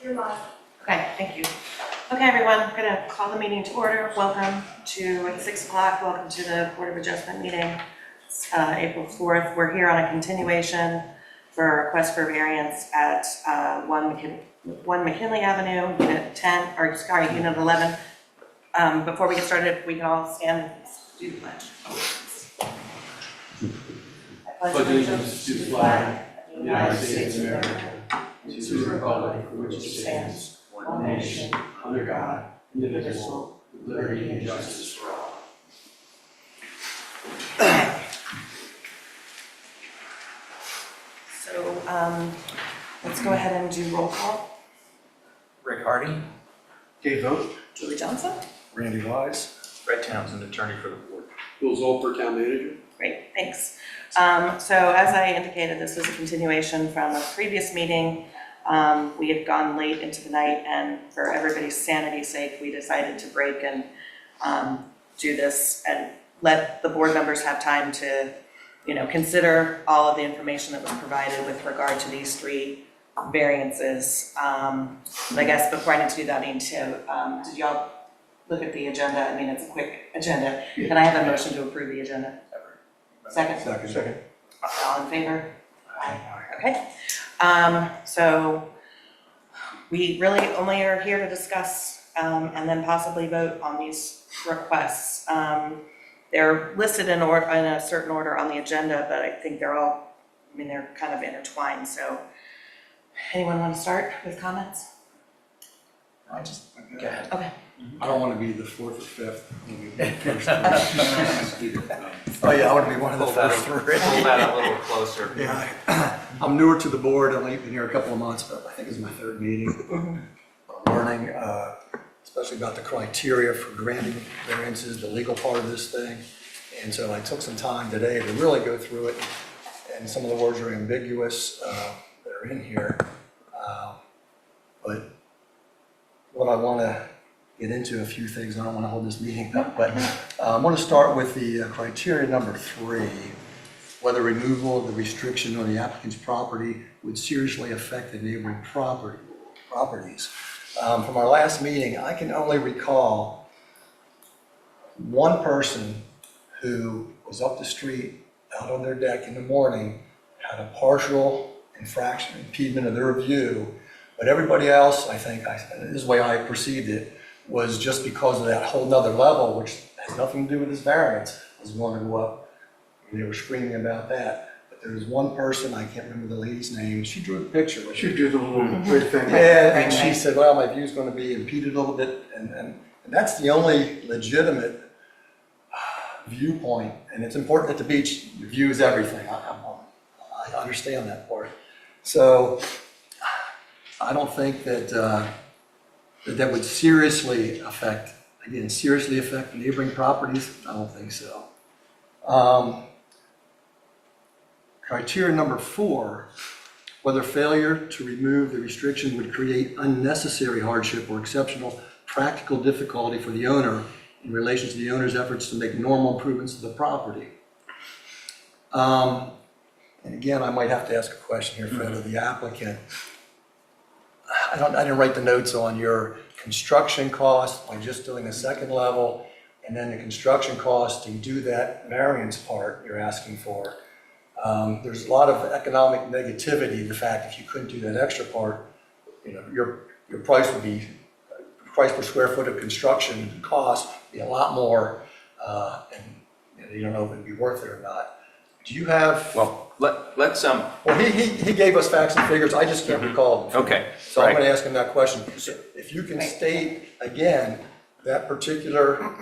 You're live. Okay, thank you. Okay, everyone, I'm going to call the meeting to order. Welcome to, at 6 o'clock, welcome to the Board of Adjustment meeting. It's April 4th. We're here on a continuation for a request for variance at 1 McKinley Avenue, Unit 10, or sorry, Unit 11. Before we get started, we can all stand and do the pledge. I pledge allegiance to the flag of the United States of America, to the republic for which it stands, one nation, under God, indivisible, with liberty and justice for all. So let's go ahead and do roll call. Rick Hardy. Dave Vogt. Julie Johnson. Randy Wise. Brett Townsend, attorney for the board. Bill Zolper, town manager. Great, thanks. So as I indicated, this is a continuation from a previous meeting. We had gone late into the night, and for everybody's sanity's sake, we decided to break and do this and let the board members have time to, consider all of the information that was provided with regard to these three variances. But I guess before I need to do that, I need to, did y'all look at the agenda? I mean, it's a quick agenda. Can I have a motion to approve the agenda? Second? Second. All in favor? Aye. Okay. So we really only are here to discuss and then possibly vote on these requests. They're listed in a certain order on the agenda, but I think they're kind of intertwined. So anyone want to start with comments? Go ahead. Okay. I don't want to be the fourth or fifth. Oh yeah, I want to be one of the first three. Pull that a little closer. Yeah, I'm newer to the board. I've only been here a couple of months, but I think it's my third meeting. I'm learning, especially about the criteria for granting variances, the legal part of this thing. And so I took some time today to really go through it. And some of the words are ambiguous that are in here. But what I want to get into a few things. I don't want to hold this meeting up, but I want to start with the criteria number 3, whether removal of the restriction on the applicant's property would seriously affect the neighboring properties. From our last meeting, I can only recall one person who was up the street out on their deck in the morning, had a partial impediment of their view, but everybody else, I think, this is the way I perceived it, was just because of that whole nother level, which has nothing to do with this variance, was going to go up. And they were screaming about that. But there was one person, I can't remember the lady's name, she drew a picture. Should do the little weird thing. Yeah, and she said, well, my view's going to be impeded a little bit. And that's the only legitimate viewpoint. And it's important at the beach, your view is everything. I understand that part. So I don't think that that would seriously affect neighboring properties. I don't think so. Criteria number 4, whether failure to remove the restriction would create unnecessary hardship or exceptional practical difficulty for the owner in relation to the owner's efforts to make normal improvements to the property. And again, I might have to ask a question here, Fred, of the applicant. I didn't write the notes on your construction cost by just doing the second level, and then the construction cost to do that variance part you're asking for. There's a lot of economic negativity. The fact if you couldn't do that extra part, your price would be price per square foot of construction cost be a lot more, and you don't know if it'd be worth it or not. Do you have? Well, let's Well, he gave us facts and figures. I just can't recall them. Okay. So I'm going to ask him that question. If you can state again that particular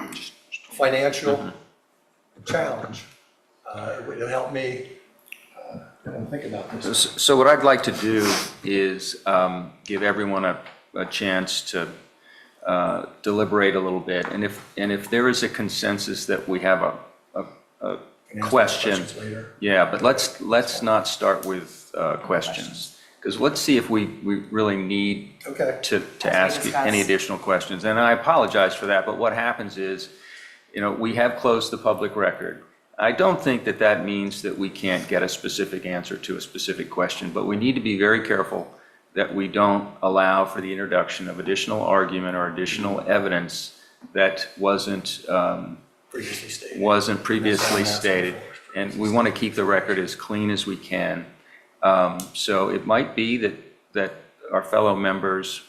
financial challenge, it'll help me think about this. So what I'd like to do is give everyone a chance to deliberate a little bit, and if there is a consensus that we have a question, yeah, but let's not start with questions, because let's see if we really need to ask any additional questions. And I apologize for that, but what happens is, we have closed the public record. I don't think that means that we can't get a specific answer to a specific question, but we need to be very careful that we don't allow for the introduction of additional argument or additional evidence that wasn't previously stated. And we want to keep the record as clean as we can. So it might be that our fellow members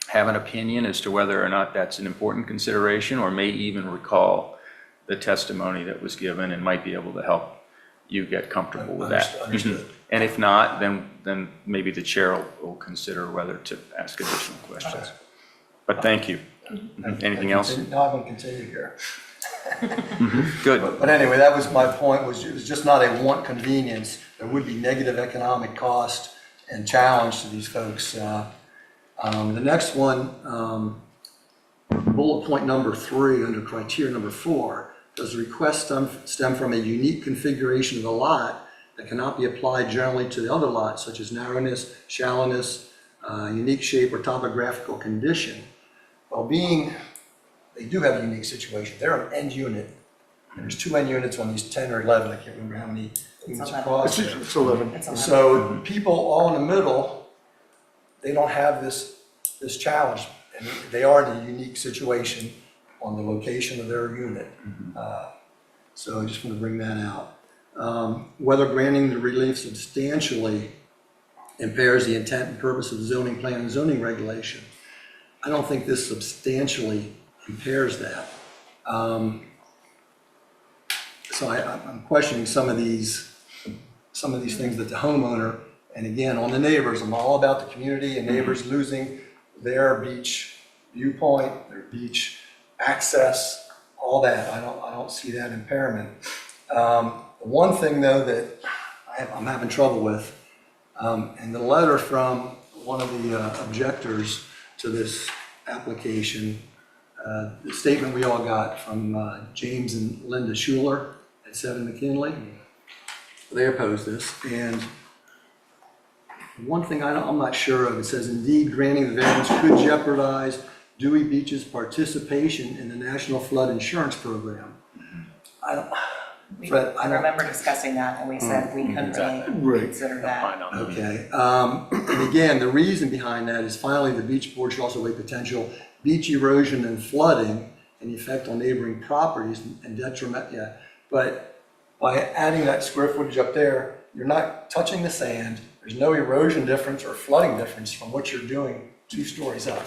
have an opinion as to whether or not that's an important consideration, or may even recall the testimony that was given and might be able to help you get comfortable with that. Understood. And if not, then maybe the chair will consider whether to ask additional questions. But thank you. Anything else? No, I'm going to continue here. Good. But anyway, that was my point, it was just not a want convenience. There would be negative economic cost and challenge to these folks. The next one, bullet point number 3 under criteria number 4, does the request stem from a unique configuration of the lot that cannot be applied generally to the other lots, such as narrowness, shallowness, unique shape, or topographical condition? Well, they do have a unique situation. They're an end unit. There's 2 end units on these 10 or 11, I can't remember how many units across there. It's 11. It's on So people all in the middle, they don't have this challenge. And they are in a unique situation on the location of their unit. So I just want to bring that out. Whether granting the relief substantially impairs the intent and purpose of the zoning plan and zoning regulation. I don't think this substantially impairs that. So I'm questioning some of these things that the homeowner, and again, on the neighbors, I'm all about the community and neighbors losing their beach viewpoint, their beach access, all that. I don't see that impairment. The one thing though that I'm having trouble with, and the letter from one of the objectors to this application, the statement we all got from James and Linda Schuler at 7 McKinley, they oppose this. And one thing I'm not sure of, it says, indeed, granting the variance could jeopardize Dewey Beach's participation in the National Flood Insurance Program. Fred, I remember discussing that, and we said we couldn't really consider that. Okay, and again, the reason behind that is finally the beach board should also weigh potential beach erosion and flooding and the effect on neighboring properties and detriment, but by adding that square footage up there, you're not touching the sand, there's no erosion difference or flooding difference from what you're doing 2 stories up.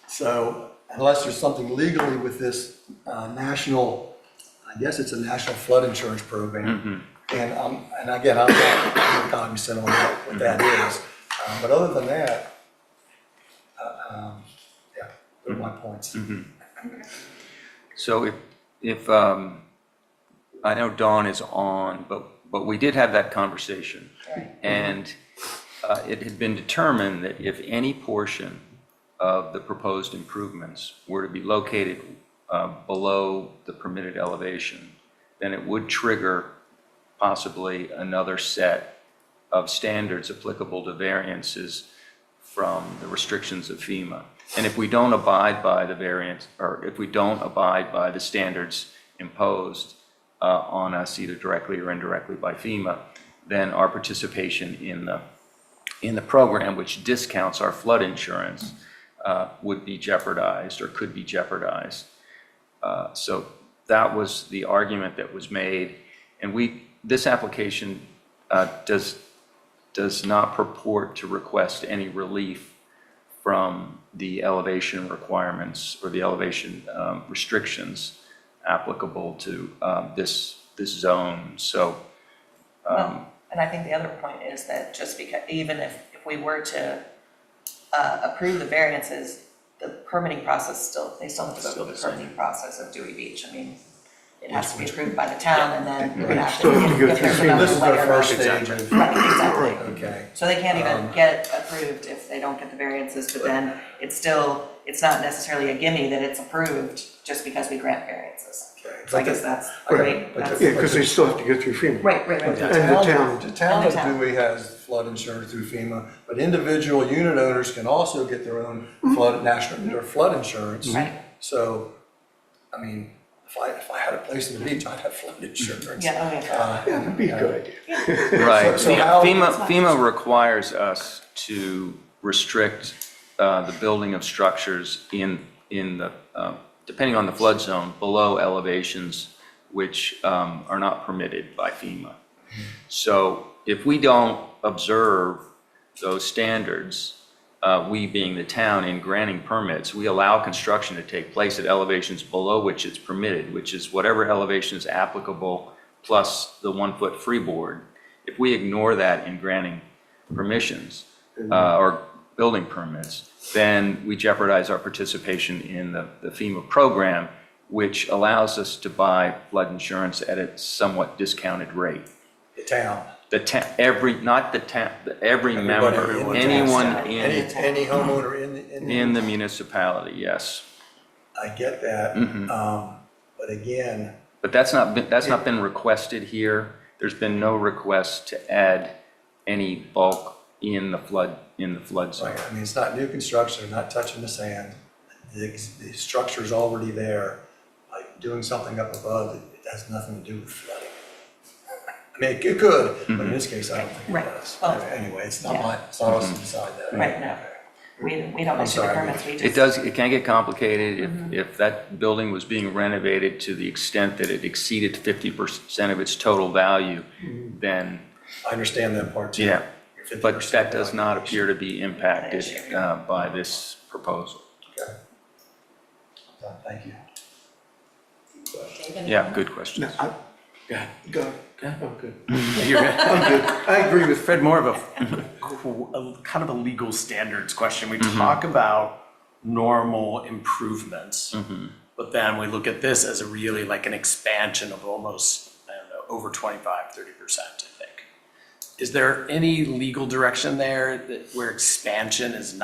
So unless there's something legally with this national, I guess it's a national flood insurance program. And again, I'm not cognizant on what that is. But other than that, those are my points. So if I know Dawn is on, but we did have that conversation. Right. And it had been determined that if any portion of the proposed improvements were to be located below the permitted elevation, then it would trigger possibly another set of standards applicable to variances from the restrictions of FEMA. And if we don't abide by the variance, or if we don't abide by the standards imposed on us either directly or indirectly by FEMA, then our participation in the program, which discounts our flood insurance, would be jeopardized or could be jeopardized. So that was the argument that was made. And this application does not purport to request any relief from the elevation requirements or the elevation restrictions applicable to this zone. So, And I think the other point is that just because, even if we were to approve the variances, the permitting process they still have to go through the permitting process of Dewey Beach. I mean, it has to be approved by the town, and then we have to. if there's So this is another their layer first of- stage of, Right, exactly. okay. So they can't even get approved if they don't get the variances, but then it's not necessarily a gimme that it's approved just because we grant variances. So I guess that's right. But That's- Yeah, because they still have to get through FEMA. Right. And the town, The town of Dewey has flood insurance through FEMA, but individual unit owners can also get their own flood insurance. Right. So, I mean, if I had a place in the beach, I'd have flood insurance. Yeah, oh, yeah. Yeah, that'd be a good idea. Right. So how- FEMA requires us to restrict the building of structures in the, depending on the flood zone, below elevations which are not permitted by FEMA. So if we don't observe those standards, we being the town in granting permits, we allow construction to take place at elevations below which it's permitted, which is whatever elevation is applicable plus the 1-foot freeboard. If we ignore that in granting permissions or building permits, then we jeopardize our participation in the FEMA program, which allows us to buy flood insurance at a somewhat discounted rate. The town, Every member, Everybody in anyone any homeowner in the municipality, yes. I get that, but again, But that's not been requested here. There's been no request to add any bulk in the flood zone. right, I mean, it's not new construction, they're not touching the sand. The structure's already there. Like doing something up above, it has nothing to do with flooding. I mean, it could, but in this case, I don't think it Right. does. Well, Anyway, it's not yeah. it's not us to decide that. Right, no. We don't I'm issue the sorry. permits, we It just. can get complicated if that building was being renovated to the extent that it exceeded 50% of its total value, then, I understand that part too. yeah. Your But 50% that does not valuation. appear to be impacted by this proposal. Okay. Thank you. Yeah, good question. No, go. Oh, good. You're good. I'm good. I agree with Fred, more of a kind of a legal standards question. We talk about normal improvements, but then we look at this as a really like an expansion of almost, I don't know, over 25-30%, I think. Is there any legal direction there that where expansion is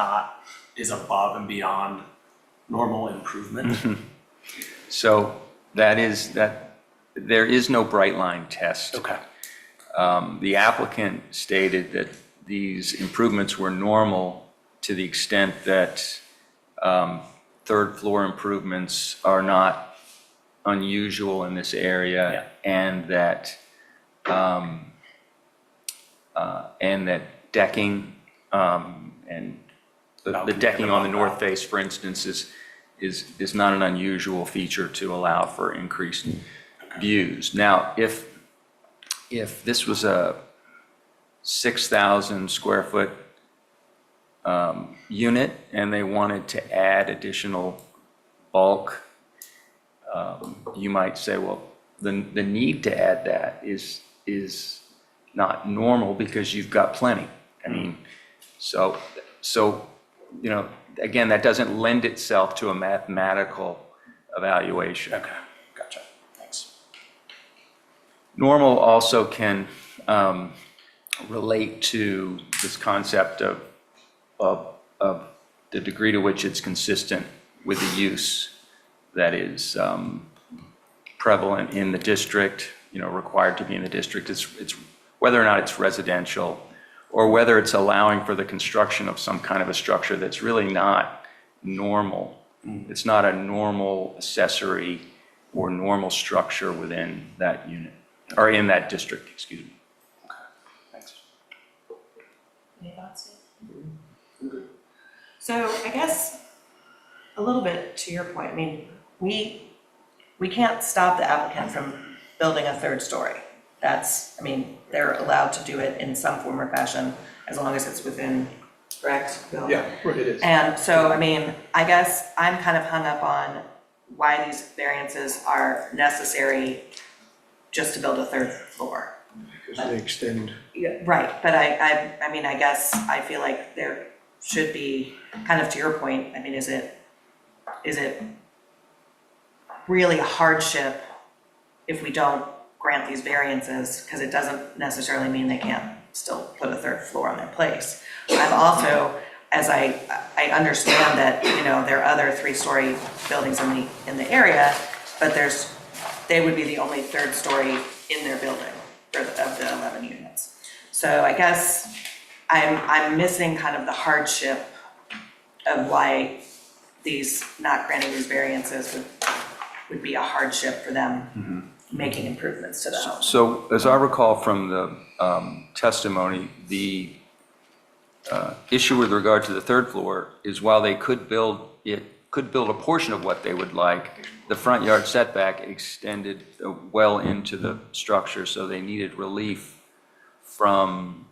above and beyond normal improvement? So there is no bright line test. Okay. The applicant stated that these improvements were normal to the extent that third floor improvements are not unusual in this area, and that decking and the decking on the north face, for instance, is not an unusual feature to allow for increased views. Now, if this was a 6,000 square foot unit and they wanted to add additional bulk, you might say, well, the need to add that is not normal because you've got plenty. I mean, so you know, again, that doesn't lend itself to a mathematical evaluation. Okay, gotcha. Thanks. Normal also can relate to this concept of the degree to which it's consistent with the use that is prevalent in the district, you know, required to be in the district. It's whether or not it's residential or whether it's allowing for the construction of some kind of a structure that's really not normal. It's not a normal accessory or normal structure within that unit, or in that district, excuse me. Thanks. Any thoughts? So I guess a little bit to your point, I mean, we can't stop the applicant from building a third story. I mean, they're allowed to do it in some form or fashion as long as it's within, correct, Bill? Yeah, it is. And so, I mean, I guess I'm kind of hung up on why these variances are necessary just to build a third floor. Because they extend. Yeah, right, but I mean, I guess I feel like there should be, kind of to your point, I mean, is it really a hardship if we don't grant these variances? Because it doesn't necessarily mean they can't still put a third floor on their place. I've also, as I understand that, you know, there are other 3-story buildings in the area, but they would be the only third story in their building of the 11 units. So I guess I'm missing kind of the hardship of why not granting these variances would be a hardship for them making improvements to the house. So as I recall from the testimony, the issue with regard to the third floor is while they could build a portion of what they would like, the front yard setback extended well into the structure, so they needed relief from,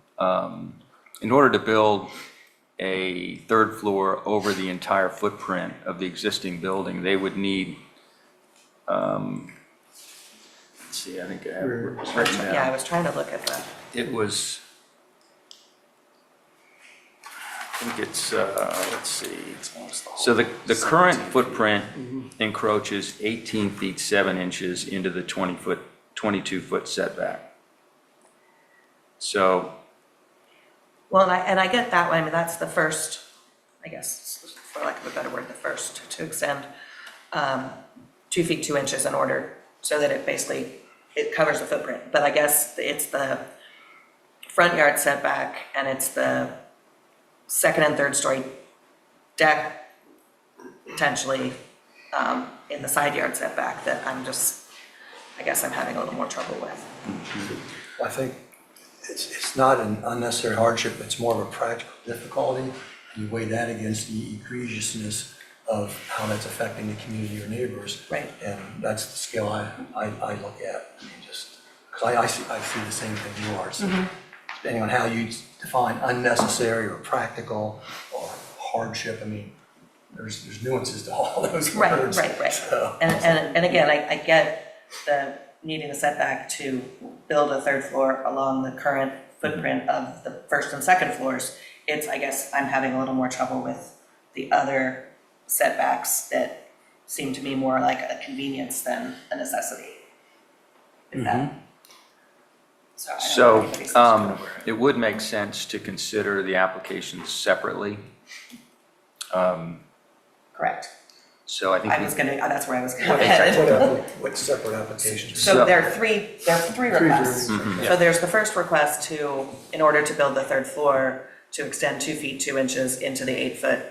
in order to build a third floor over the entire footprint of the existing building, they would need, let's see, I think I have it written down. Yeah, I was trying to look at that. It was, I think it's, let's see. So the current footprint encroaches 18 feet 7 inches into the 22-foot setback. So, Well, and I get that one, I mean, that's the first, I guess, for lack of a better word, the first to extend 2 feet 2 inches in order, so that it basically, it covers the footprint. But I guess it's the front yard setback and it's the second and third story deck potentially in the side yard setback that I guess I'm having a little more trouble with. I think it's not an unnecessary hardship, it's more of a practical difficulty. And you weigh that against the egregiousness of how that's affecting the community or neighbors. Right. And that's the scale I look at. I mean, just, because I see the same thing you are. So depending on how you define unnecessary or practical or hardship, I mean, there's nuances to all those words. Right. So- And again, I get the needing the setback to build a third floor along the current footprint of the first and second floors. I guess I'm having a little more trouble with the other setbacks that seem to me more like a convenience than a necessity. If that. So I don't know if so anybody's gonna work. it would make sense to consider the applications separately. Correct. So I think. That's where I was gonna head. What separate applications? So there are three requests. variants. So there's the first request to, in order to build the third floor, to extend 2 feet 2 inches into the 8-foot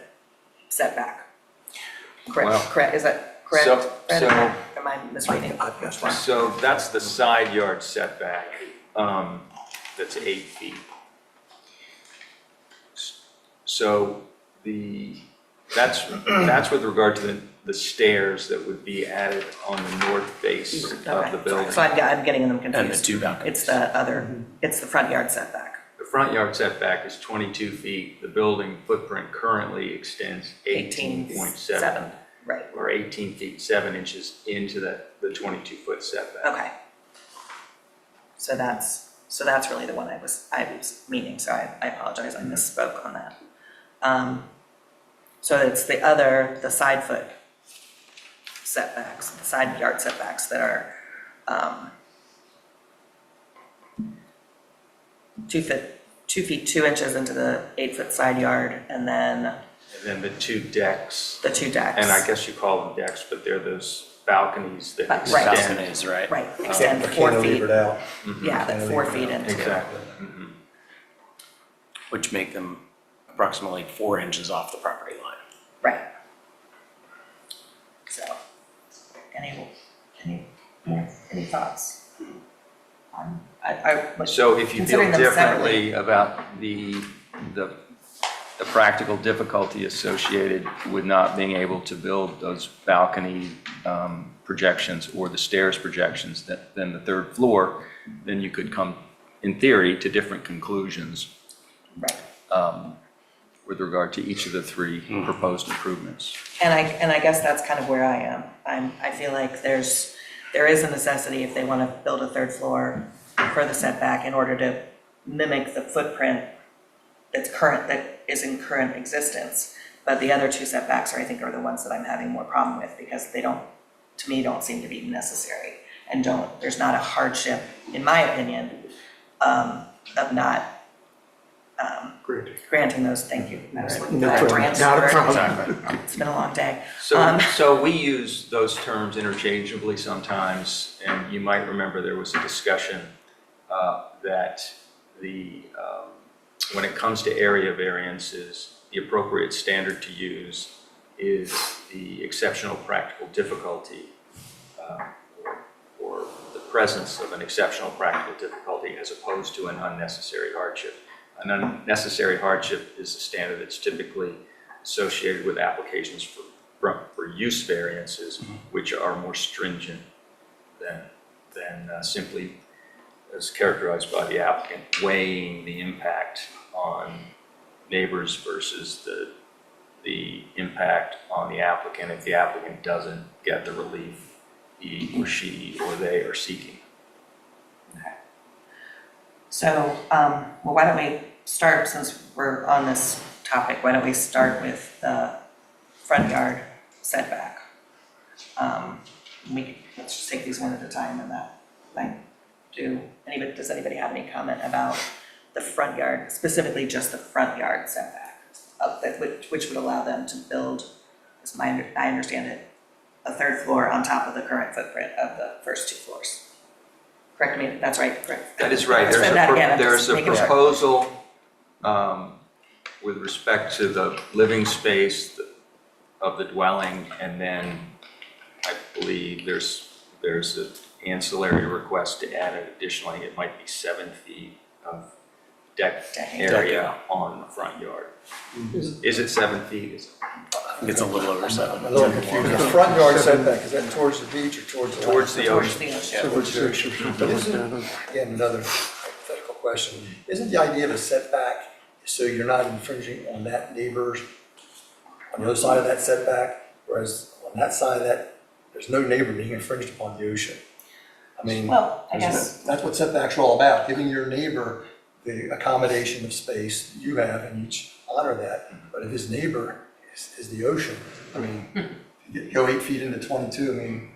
setback. Correct, Well, correct, is that correct? so- Fred? so- Am I misreading? I've got one. So that's the side yard setback, that's 8 feet. So that's with regard to the stairs that would be added on the north face of the Okay, building. so I'm getting them confused. And the two balconies. It's the other, it's the front yard setback. The front yard setback is 22 feet. The building footprint currently extends 18.7, Right, or 18 feet 7 inches into the 22-foot setback. okay. So that's really the one I was meaning, so I apologize, I misspoke on that. So it's the side foot setbacks, the side yard setbacks that are 2 feet 2 inches into the 8-foot side yard, and then And then the two decks, the two decks. and I guess you call them decks, but they're those balconies that Right. extend. Balconies, right? Right, extend The 4 feet, cantilevered out. yeah, that 4 feet into. Exactly. Mhm. Which make them approximately 4 inches off the property line. Right. So, any thoughts? So if you feel Considering them differently about the practical difficulty associated with not being able to build those balcony projections or the stairs projections than the third floor, then you could come, in theory, to different conclusions Right. with regard to each of the three proposed improvements. And I guess that's kind of where I am. I feel like there is a necessity if they want to build a third floor for the setback in order to mimic the footprint that is in current existence. But the other two setbacks I think are the ones that I'm having more problem with because they don't seem to be necessary and there's not a hardship, in my opinion, of not granting those, thank you. I was looking for that grant word. It's been a long day. So we use those terms interchangeably sometimes, and you might remember there was a discussion that when it comes to area variances, the appropriate standard to use is the exceptional practical difficulty or the presence of an exceptional practical difficulty as opposed to an unnecessary hardship. An unnecessary hardship is a standard that's typically associated with applications for use variances, which are more stringent than simply as characterized by the applicant, weighing the impact on neighbors versus the impact on the applicant if the applicant doesn't get the relief he or she or they are seeking. So, well, why don't we start, since we're on this topic, why don't we start with the front yard setback? Let's just take these one at a time and that, like, does anybody have any comment about the front yard, specifically just the front yard setback, which would allow them to build, as I understand it, a third floor on top of the current footprint of the first two floors? Correct me, that's right, correct? That is right. Say that again, I'm There's just a making sure. proposal with respect to the living space of the dwelling, and then I believe there's an ancillary request to add an additional, I think it might be 7 feet of deck area on the front yard. Is it 7 feet? I think it's a little over 7. I'm a little confused. The front yard setback, is that towards the beach or towards the? Towards the Towards ocean. the ocean. Towards the ocean. But isn't, again, another hypothetical question, isn't the idea of a setback so you're not infringing on that neighbor's, on the other side of that setback, whereas on that side of that, there's no neighbor being infringed upon the ocean? I mean, Well, I guess, that's what setbacks are all about, giving your neighbor the accommodation of space you have and each honor that. But if his neighbor is the ocean, I mean, you go 8 feet into 22, I mean,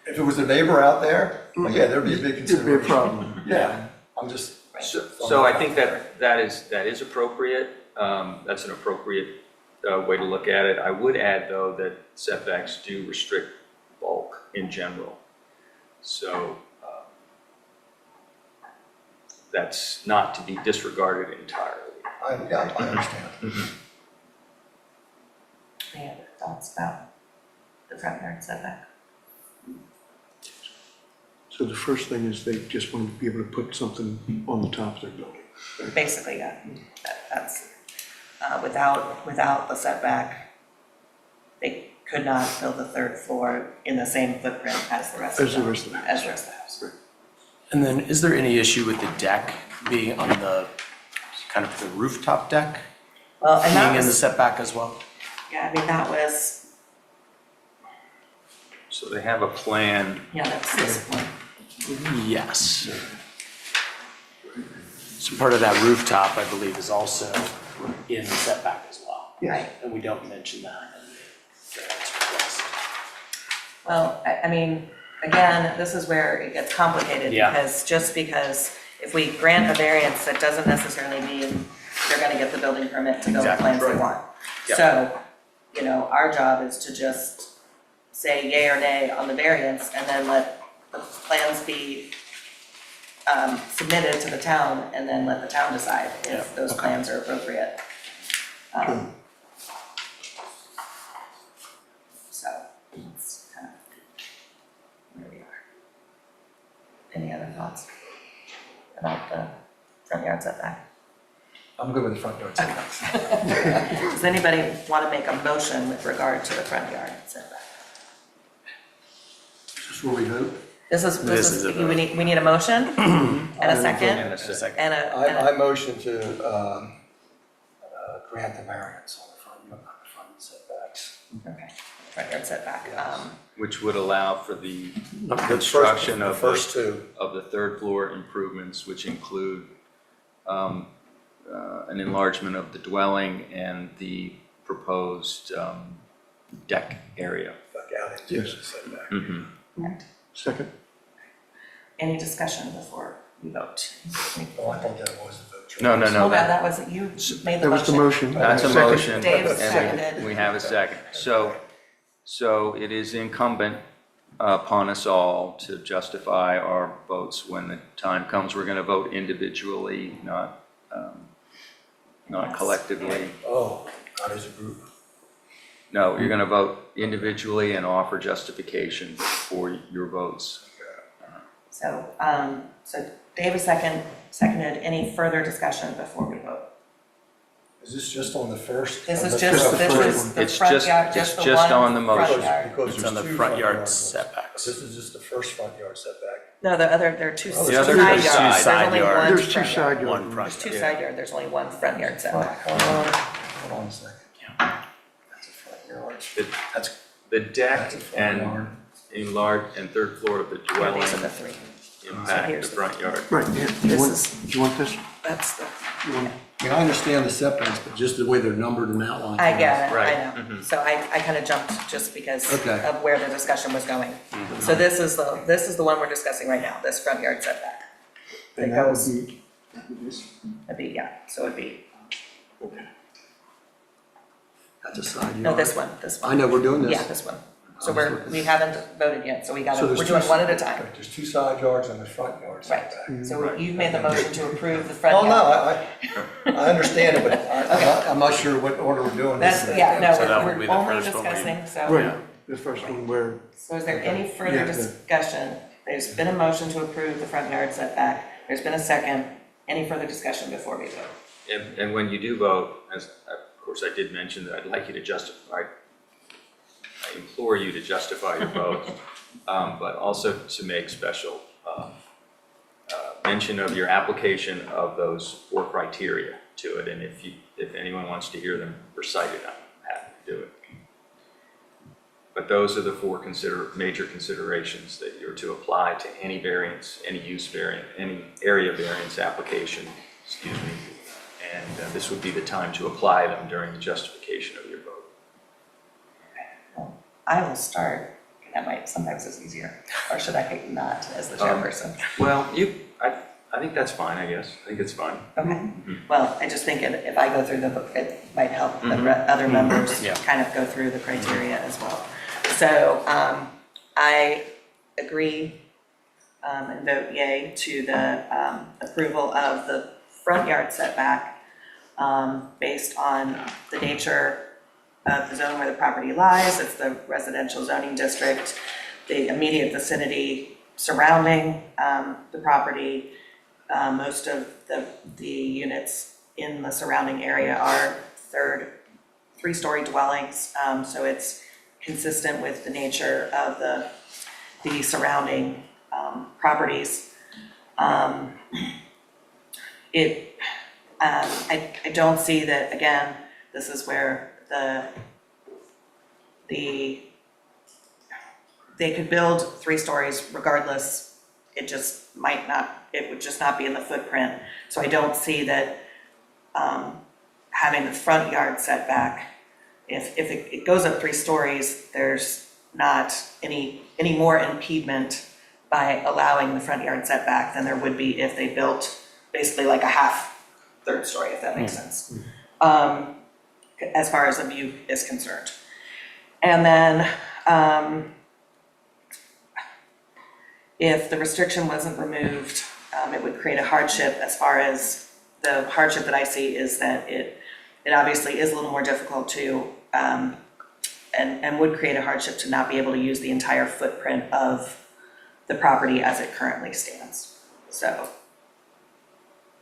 if it was a neighbor out there, well, yeah, there'd be a big consideration. It'd be a problem. Yeah, I'm just. So I think that is appropriate. That's an appropriate way to look at it. I would add, though, that setbacks do restrict bulk in general. So that's not to be disregarded entirely. I understand. any other thoughts about the front yard setback? So the first thing is they just want to be able to put something on the top of their building. Basically, yeah, that's, without the setback, they could not build the third floor in the same footprint as the rest of As the the rest of the house. as the rest of the house. And then is there any issue with the deck being on the, kind of the rooftop deck, Well, and that being in the was, setback as well? yeah, I mean, that was, So they have a plan. yeah, that's this one. Yes. So part of that rooftop, I believe, is also in the setback as well. Right. And we don't mention that in the variance request. Well, I mean, again, this is where it gets complicated, Yeah. because if we grant a variance, that doesn't necessarily mean they're gonna get the building permit to build the Exactly, plans they right. want. Yep. So, you know, our job is to just say yay or nay on the variance and then let the plans be submitted to the town and then let the town decide Yeah, if those okay. plans are appropriate. So, that's kind of where we are. Any other thoughts about the front yard setback? I'm good with the front yard setback. Does anybody want to make a motion with regard to the front yard setback? Just where we vote. This This is, is a we need a motion and a second And a second. and a, I motion to grant the variance on the front setbacks. okay, front yard setback. Which would allow for the The construction the of first two. the third floor improvements, which include an enlargement of the dwelling and the proposed deck area. Back out into Yes. the setback. Right. Second? Any discussion before we vote? Oh, I thought that was the vote. No, no, Hold no, on, that- that was, you made the That was the motion. that's a Second. motion. Dave and seconded. We have a second. So it is incumbent upon us all to justify our votes when the time comes. We're going to vote individually, not Yes. collectively. Oh, not as a group. No, you're gonna vote individually and offer justification for your votes. So, so Dave is seconded. Any further discussion before we vote? Is this just on the first? This on is the just, first this one? is the It's front just- yard, it's just the just one on the front motion. yard. Because It's there's on the two front yard ones. setbacks. This is just the first front yard setback. No, there are two Oh, two the other side two yards. There's side only yards. one There's two front yard. side One yards. front. There's two side yard, there's only one front yard setback. Hold on a second. That's a front yard. That's the deck That's a front and yard. enlarged and third floor of the dwelling These are the three. impact the here's the- front yard. Right, yeah. Do This you want, is- do you want this? That's the, You want- I mean, I understand the setbacks, but just the way they're numbered and outlined. I get it, Right. I know. So I kind of jumped just because Okay. of where the discussion was going. So this is the one we're discussing right now, this front yard setback. And That that would goes- be, this, It'd be, yeah, so it'd be, okay. That's a side yard. no, this one. I know, we're doing this. Yeah, this one. So we haven't voted yet, so we So gotta, there's we're two doing one s- at a time. okay, There's two side yards and a front yard Right, setback. so you've made the motion to approve the front Oh, no, yard. I understand it, but I'm not sure what order we're doing this. That's, yeah, So that no, would be we're the only first one we- discussing, so. Right, the first one where, So is there any further Yeah, discussion? There's been a motion to approve the front yard setback. There's been a second. Any further discussion before we vote? And when you do vote, as, of course, I did mention that I'd like you to justify, I implore you to justify your vote, but also to make special mention of your application of those 4 criteria to it, and if anyone wants to hear them recited, I'm happy to do it. But those are the 4 major considerations that you're to apply to any variance, any use variant, any area variance application, excuse me, and this would be the time to apply them during the justification of your vote. I will start. That might, sometimes it's easier. Or should I not as the chairperson? Well, I think that's fine, I guess. I think it's fine. Okay. Well, I just think if I go through the book, it might help the other members Yeah. kind of go through the criteria as well. So I agree and vote yay to the approval of the front yard setback based on the nature of the zone where the property lies. It's the residential zoning district, the immediate vicinity surrounding the property. Most of the units in the surrounding area are 3-story dwellings, so it's consistent with the nature of the surrounding properties. I don't see that, again, this is where they could build 3 stories regardless. It just might not, it would just not be in the footprint. So I don't see that having the front yard setback, if it goes up 3 stories, there's not any more impediment by allowing the front yard setback than there would be if they built basically like a half 3rd story, if that makes sense. As far as the view is concerned. And then if the restriction wasn't removed, it would create a hardship. As far as the hardship that I see is that it obviously is a little more difficult to, and would create a hardship to not be able to use the entire footprint of the property as it currently stands. So,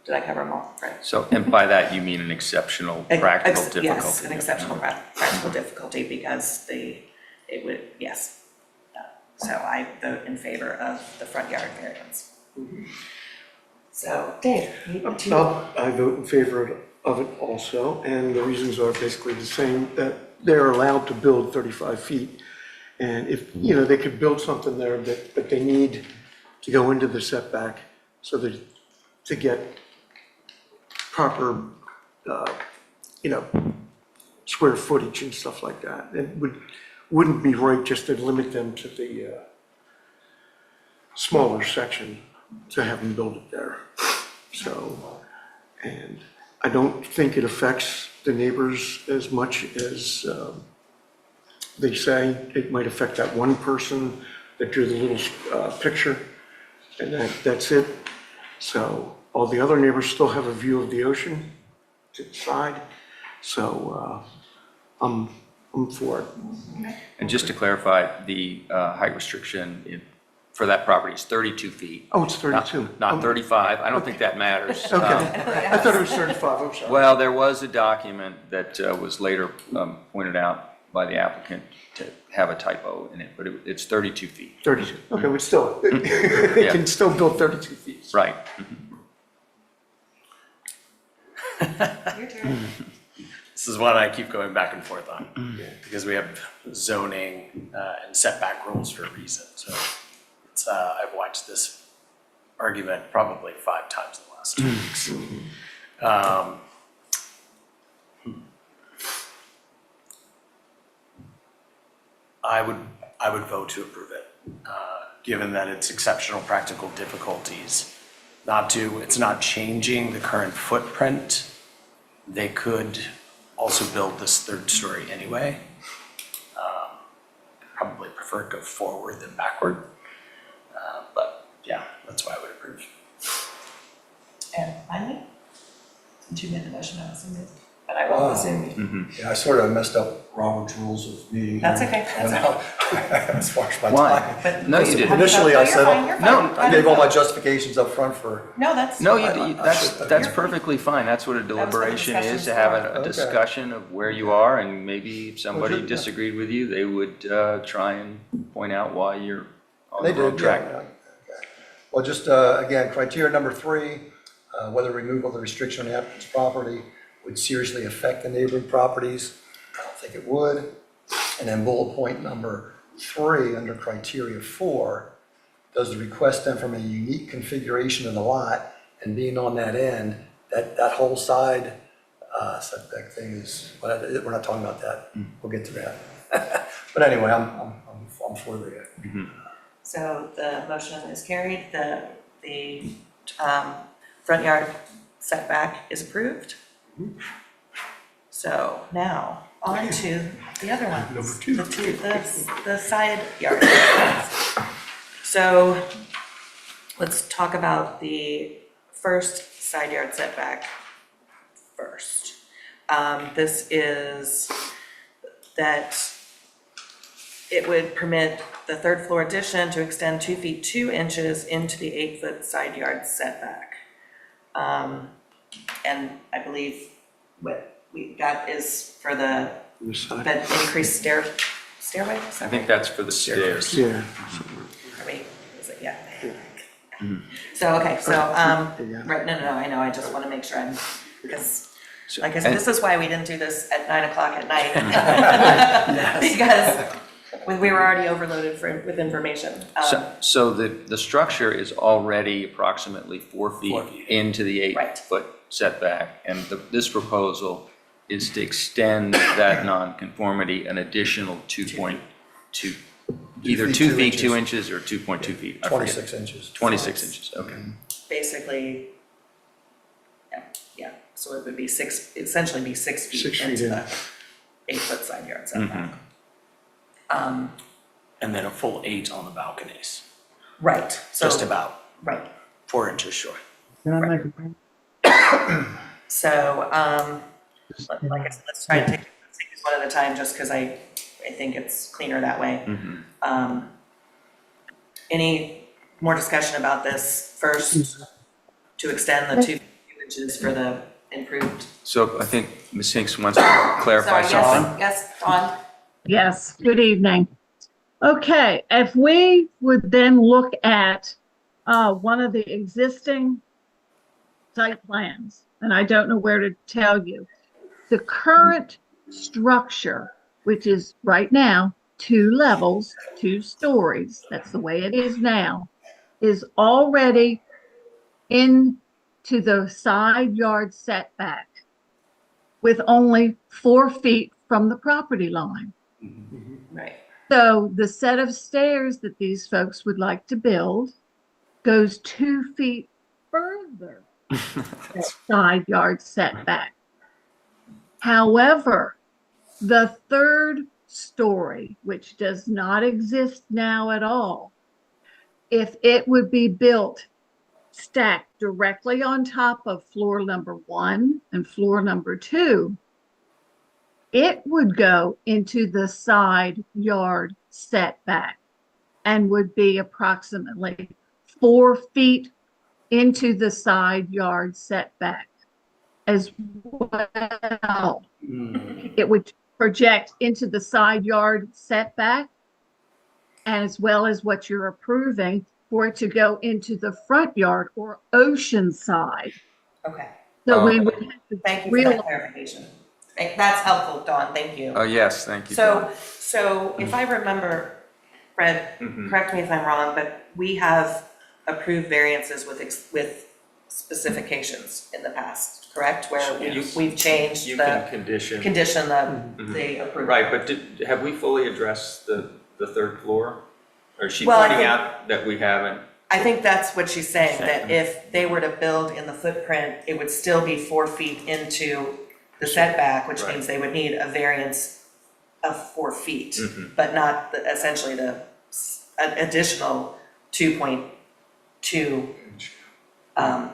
did I cover them all? Right. So, and by that, you mean an exceptional practical difficulty? Yes, an exceptional practical difficulty because it would, yes. So I vote in favor of the front yard variance. So, Dave, I vote in favor of it also, and the reasons are basically the same, that they're allowed to build 35 feet. And if, they could build something there, but they need to go into the setback so that, to get proper, square footage and stuff like that. It wouldn't be right just to limit them to the smaller section, to have them build it there. So, and I don't think it affects the neighbors as much as they say. It might affect that one person that drew the little picture, and that's it. So all the other neighbors still have a view of the ocean to the side. So I'm I'm for it. And just to clarify, the height restriction for that property is 32 feet. Oh, it's 32. Not 35. I don't think that matters. Okay, I thought it was 35, I'm sorry. Well, there was a document that was later pointed out by the applicant to have a typo in it, but it's 32 feet. 32, okay, but still, it can still build 32 feet. Right. Your turn. This is one I keep going back and forth on, because we have zoning and setback rules for a reason, so it's, I've watched this argument probably 5 times in the last 2 weeks. I would vote to approve it, given that it's exceptional practical difficulties. It's not changing the current footprint. They could also build this 3rd story anyway. Probably prefer to go forward than backward. But yeah, that's why I would approve. And finally, since you made the motion, I'm assuming, but I will assume. Yeah, I sort of messed up Robert's rules of meeting. That's okay, that's okay. As far as my Why? time. But No, you didn't. Initially, No, I you're said, fine, you're fine. No, I gave all my justifications up front for, No, that's. No, I that's should- perfectly fine. That's what a deliberation is, discussion's to have for. a Okay. discussion of where you are, and maybe if somebody Well, good, yeah. disagreed with you, they would try and point out why you're on they the wrong did, track. yeah. Okay. Well, just, again, criteria number 3, whether removal of the restriction on the applicant's property would seriously affect the neighboring properties. I don't think it would. And then bullet point number 3, under criteria 4, does the request stem from a unique configuration of the lot, and being on that end, that whole side setback thing is, well, we're not talking about that. We'll get to that. But anyway, I'm for the, So the motion is carried, the front yard setback is approved. So now, on to the other ones. Number 2. The side yard. So let's talk about the first side yard setback first. This is that it would permit the 3rd floor addition to extend 2 feet 2 inches into the 8-foot side yard setback. And I believe that is for the increased stairway? I think that's for the stairs. Yeah. Wait, is it, yeah. So, okay, so, right, no, I know, I just want to make sure because, like I said, this is why we didn't do this at 9 o'clock at night. Because we were already overloaded with information. So the structure is already approximately 4 feet 4 feet. into the Right. 8-foot setback, and this proposal is to extend that nonconformity an additional 2.2, either 2 feet 2 inches or 2.2 feet. I forget. 26 inches. 26 inches, okay. Basically, yeah, so it would be essentially be 6 feet 6 feet into in. the 8-foot side yard setback. And then a full 8 on the balconies, Right, so. just about Right, 4 inches short. so, like I said, let's try and take this one at a time, just because I think it's cleaner that way. Any more discussion about this first, to extend the 2 inches for the improved? So I think Ms. Hinks wants to clarify Sorry, something. yes, Dawn? Yes, good evening. Okay, if we would then look at one of the existing site plans, and I don't know where to tell you, the current structure, which is right now 2 levels, 2 stories, that's the way it is now, is already into the side yard setback with only 4 feet from the property line. Right. So the set of stairs that these folks would like to build goes 2 feet further that side yard setback. However, the 3rd story, which does not exist now at all, if it would be built stacked directly on top of floor number 1 and floor number 2, it would go into the side yard setback and would be approximately 4 feet into the side yard setback as well. It would project into the side yard setback as well as what you're approving for it to go into the front yard or ocean side. Okay, So we Oh. would have to thank you for realize that clarification. That's helpful, Dawn, thank you. Oh, yes, thank you, Dawn. So if I remember, Fred, correct me if I'm wrong, but we have approved variances with specifications in the past, correct? Where Yes. we've changed You can the condition. the approval. Right, but have we fully addressed the third floor? Or is she Well, I pointing think- out that we haven't? I think that's what she's saying, that if they were to build in the footprint, it would still be 4 feet into the setback, which Right. means they would need a variance of 4 feet, Mhm. but not essentially an additional 2.2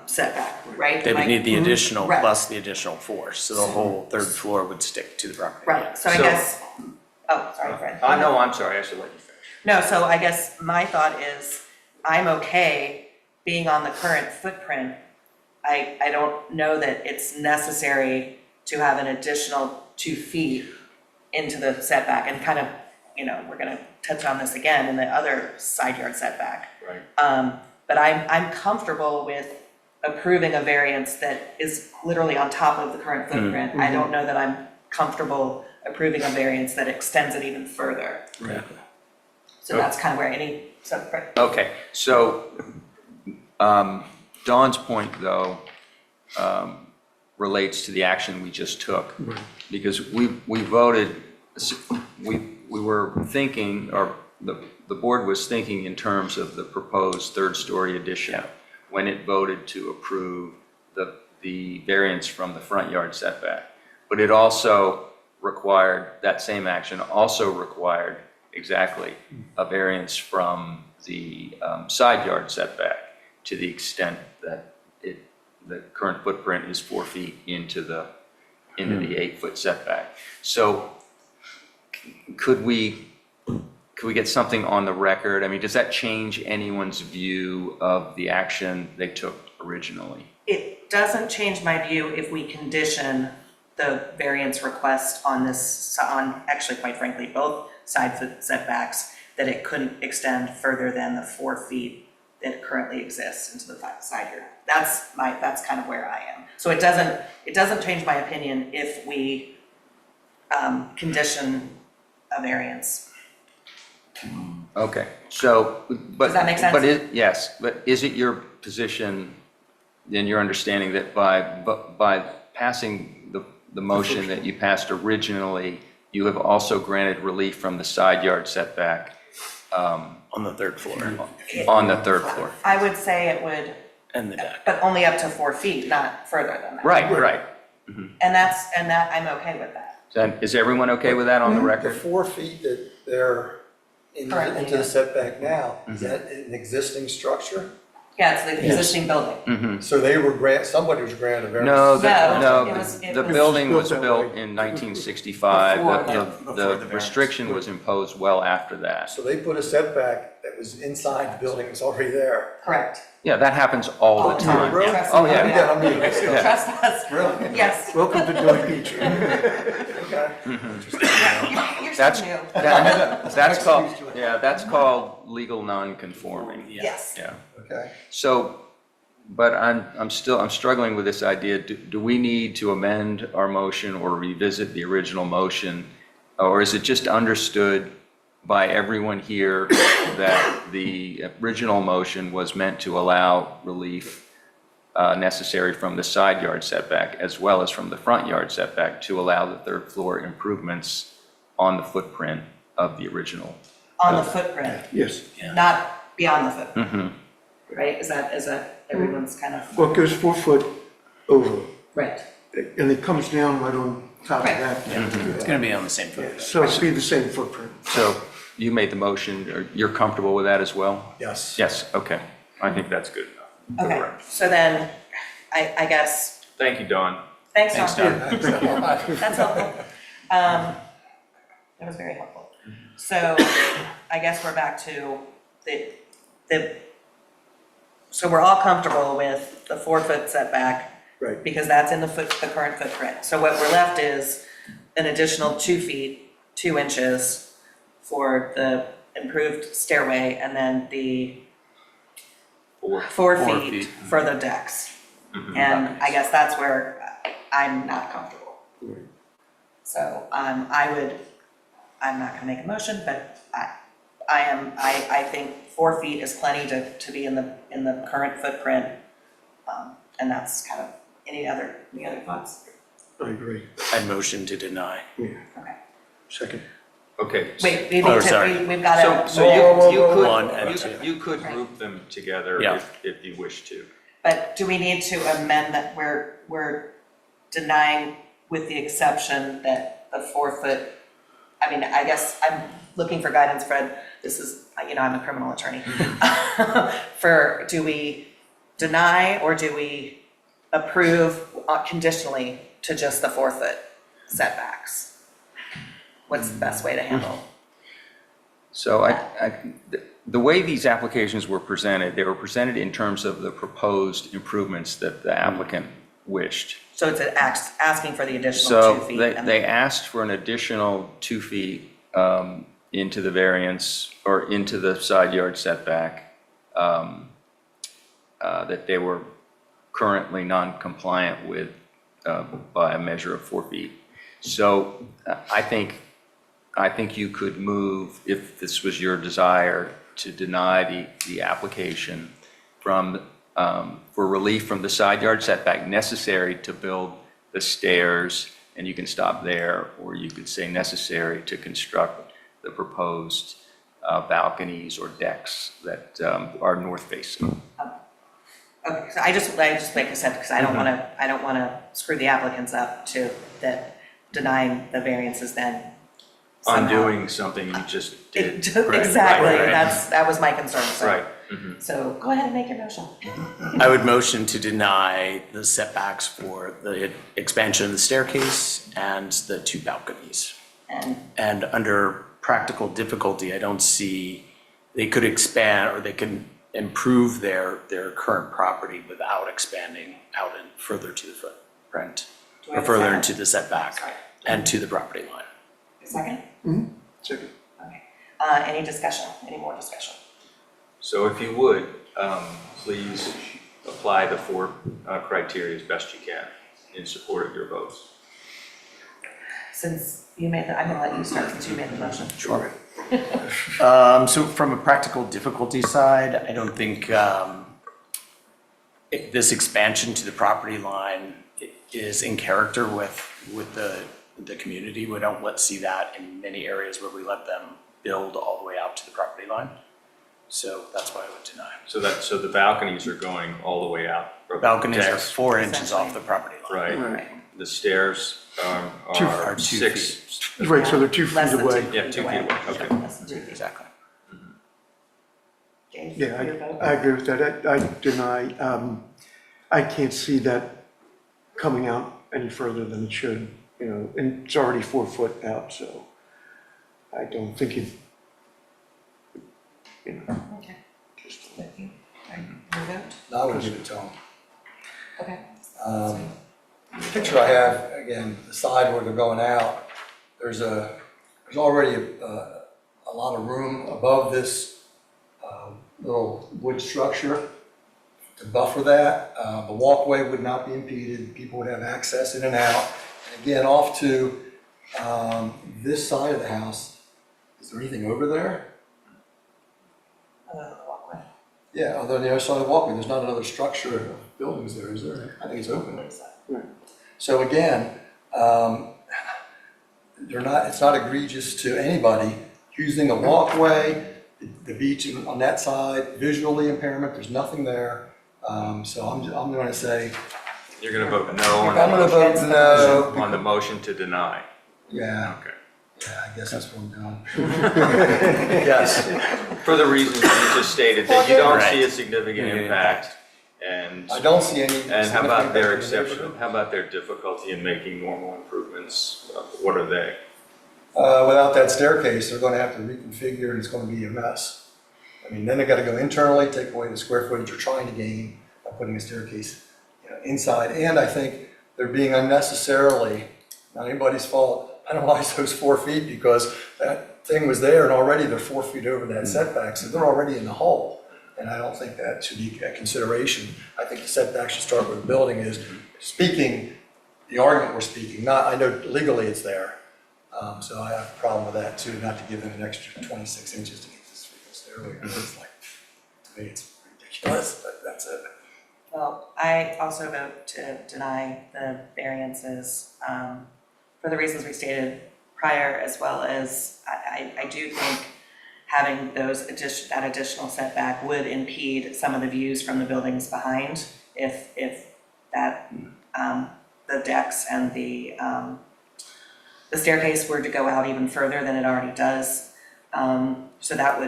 setback, right? They would need the additional Right. plus the additional 4, so the whole third floor would stick to the property. Right, so I So- guess, oh, sorry, Fred. No, I'm sorry, I should let you finish. No, so I guess my thought is, I'm okay being on the current footprint. I don't know that it's necessary to have an additional 2 feet into the setback and kind of, we're gonna touch on this again in the other side yard setback. Right. But I'm comfortable with approving a variance that is literally on top of the current footprint. I don't know that I'm comfortable approving a variance that extends it even further. Right. So that's kind of where Fred. Okay, so Dawn's point, though, relates to the action we just took. Because we voted, we were thinking, or the board was thinking in terms of the proposed third-story addition when it voted to approve the variance from the front yard setback. But it also required, that same action also required exactly a variance from the side yard setback to the extent that the current footprint is 4 feet into the 8-foot setback. So could we get something on the record? I mean, does that change anyone's view of the action they took originally? It doesn't change my view if we condition the variance request on actually, quite frankly, both side foot setbacks, that it couldn't extend further than the 4 feet that currently exists into the side yard. That's kind of where I am. So it doesn't change my opinion if we condition a variance. Okay, so, but. Does that make sense? Yes, but is it your position, then your understanding that by passing the motion that you passed originally, you have also granted relief from the side yard setback On the third floor on the third floor? I would say it would, and the deck. but only up to 4 feet, not further than that. Right. And that, I'm okay with that. Then, is everyone okay with that on the The record? 4 feet that they're Currently, into the yeah. setback now, is that an existing structure? Yeah, it's the existing building. So somebody was granted a variance. No, No, it was- the it was building was built that built way. in 1965. Before the The variance. restriction was imposed well after that. So they put a setback that was inside the building, it's already there. Correct. Yeah, that happens all the time. Really? Trust Oh, me. yeah. I'm new. Yeah. Trust us. Really? Yes. Welcome to Dillon Beach. Okay. You're That's, so new. that's called legal non-conforming. Yes. Yeah. Okay. So, but I'm struggling with this idea. Do we need to amend our motion or revisit the original motion? Or is it just understood by everyone here that the original motion was meant to allow relief necessary from the side yard setback as well as from the front yard setback to allow the third floor improvements on the footprint of the original? On the footprint, Yes, not beyond the footprint, Mm-hmm. right? Is that everyone's kind of, well, it goes 4 foot over, right? and it comes down right on top of Right. that. It's gonna be on the same foot. So it'd be the same footprint. So you made the motion, or you're comfortable with that as well? Yes. Yes, okay. I think that's good enough. for the Okay, record. so then, I guess, Thank you, Don. thanks, Thanks, Don. Don. That's helpful. That was very helpful. So I guess we're back to so we're all comfortable with the 4-foot setback. Right. Because that's in the current footprint. So what we're left is an additional 2 feet, 2 inches for the improved stairway, and then the 4 4 feet feet. for the decks. And I guess that's where I'm not comfortable. Right. So I'm not gonna make a motion, but I think 4 feet is plenty to be in the current footprint. And that's kind of, any other thoughts? I agree. I motion to deny. Yeah. Okay. Second. Okay. Wait, we Oh, need sorry. we've got to. So you One and could, two. you could group them together Yeah. if you wish to. But do we need to amend that we're denying with the exception that the 4-foot, I mean, I guess I'm looking for guidance, Fred. This is, I'm a criminal attorney. Do we deny or do we approve conditionally to just the 4-foot setbacks? What's the best way to handle? So the way these applications were presented, they were presented in terms of the proposed improvements that the applicant wished. So it's asking for the additional 2 So feet. they asked for an additional 2 feet into the variance or into the side yard setback that they were currently non-compliant with by a measure of 4 feet. So I think you could move, if this was your desire, to deny the application for relief from the side yard setback necessary to build the stairs, and you can stop there, or you could say necessary to construct the proposed balconies or decks that are north facing. Okay, so I just like I said, because I don't want to screw the applicants up to that denying the variances then. somehow- Undoing something you just did. Exactly, Right, right. that was my concern, so. Right. So go ahead and make your motion. I would motion to deny the setbacks for the expansion of the staircase and the 2 balconies. And under practical difficulty, I don't see, they could expand or they can improve their current property without expanding out and further to the footprint, Do I or have a further second? into the setback Sorry. and to the property line. A second? Second. Okay. Any discussion, any more discussion? So if you would, please apply the 4 criteria as best you can in support of your votes. Since you made I'm gonna let you start since you made the motion. Sure. So from a practical difficulty side, I don't think this expansion to the property line is in character with the community. We don't see that in many areas where we let them build all the way out to the property line. So that's why I would deny. So the balconies are going all the way out. or the Balconies are decks, 4 inches off the property line. Right. Right. The stairs are Are 2 6. Right, so they're 2 Less feet than away. 2 Yeah, 2 feet away, okay. Less than 2 feet. Exactly. Dave, Yeah, your vote? I agree with that. I deny, I can't see that coming out any further than it should, and it's already 4 foot out, so I don't think it, Okay. just, With you. All right, your vote? No, I would give it to them. Okay. The picture I have, again, the side where they're going out, there's already a lot of room above this little wood structure to buffer that. The walkway would not be impeded, people would have access in and out. And again, off to this side of the house, is there anything over there? Walkway. Yeah, other than the other side of the walkway, there's not another structure of buildings there, is there? I think it's open. So again, it's not egregious to anybody using the walkway, the beach on that side, visually impairment, there's nothing there. So I'm going to say, You're going to vote no I'm going to vote no. on the motion to deny. Yeah, Okay. yeah, I guess that's what I'm doing. Yes. For the reasons you just stated, that you don't see a Right. significant Yeah, impact, and I don't see any. how about their significant exception, how about their difficulty in making normal improvements? improvements, what are they? Without that staircase, they're gonna have to reconfigure and it's gonna be a mess. I mean, then they gotta go internally, take away the square footage you're trying to gain by putting a staircase, inside. And I think they're being unnecessarily, not anybody's fault, penalize those 4 feet because that thing was there and already they're 4 feet over that setback, so they're already in the hole. And I don't think that should be a consideration. I think the setback should start with the building is speaking, the argument we're speaking, not, I know legally it's there. So I have a problem with that too, not to give them an extra 26 inches to get this stairway. It's like, to me, it's ridiculous, but that's it. Well, I also vote to deny the variances for the reasons we stated prior, as well as I do think having that additional setback would impede some of the views from the buildings behind if that the decks and the staircase were to go out even further than it already does. So that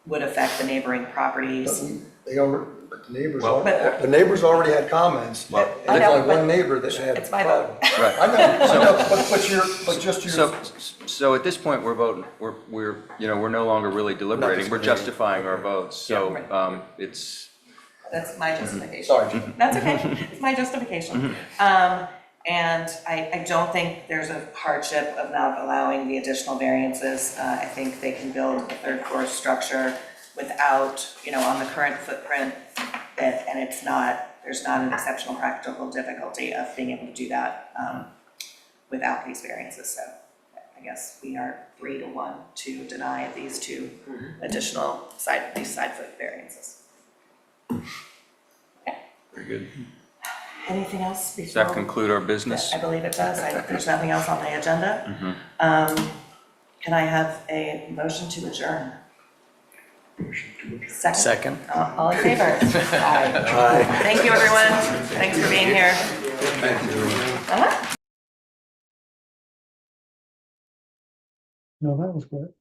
would affect the neighboring properties. But the neighbors, But- the neighbors already had comments. Well, And there's I know, only one but neighbor that had. it's my vote. Right. I know, but just your. So at this point, we're voting, we're no longer really deliberating, we're justifying our votes. So it's, That's my justification. Sorry, Jim. That's okay, it's my justification. And I don't think there's a hardship of not allowing the additional variances. I think they can build a third floor structure without, on the current footprint, and there's not an exceptional practical difficulty of being able to do that without these variances. So I guess we are 3-1 to deny these two additional side foot variances. very good. Anything else Does before? that conclude our business? I believe it does. There's nothing else on the agenda. Can I have a motion to adjourn? Second? All in favor? Aye. Thank you, everyone. Thanks for being here. No, that was good.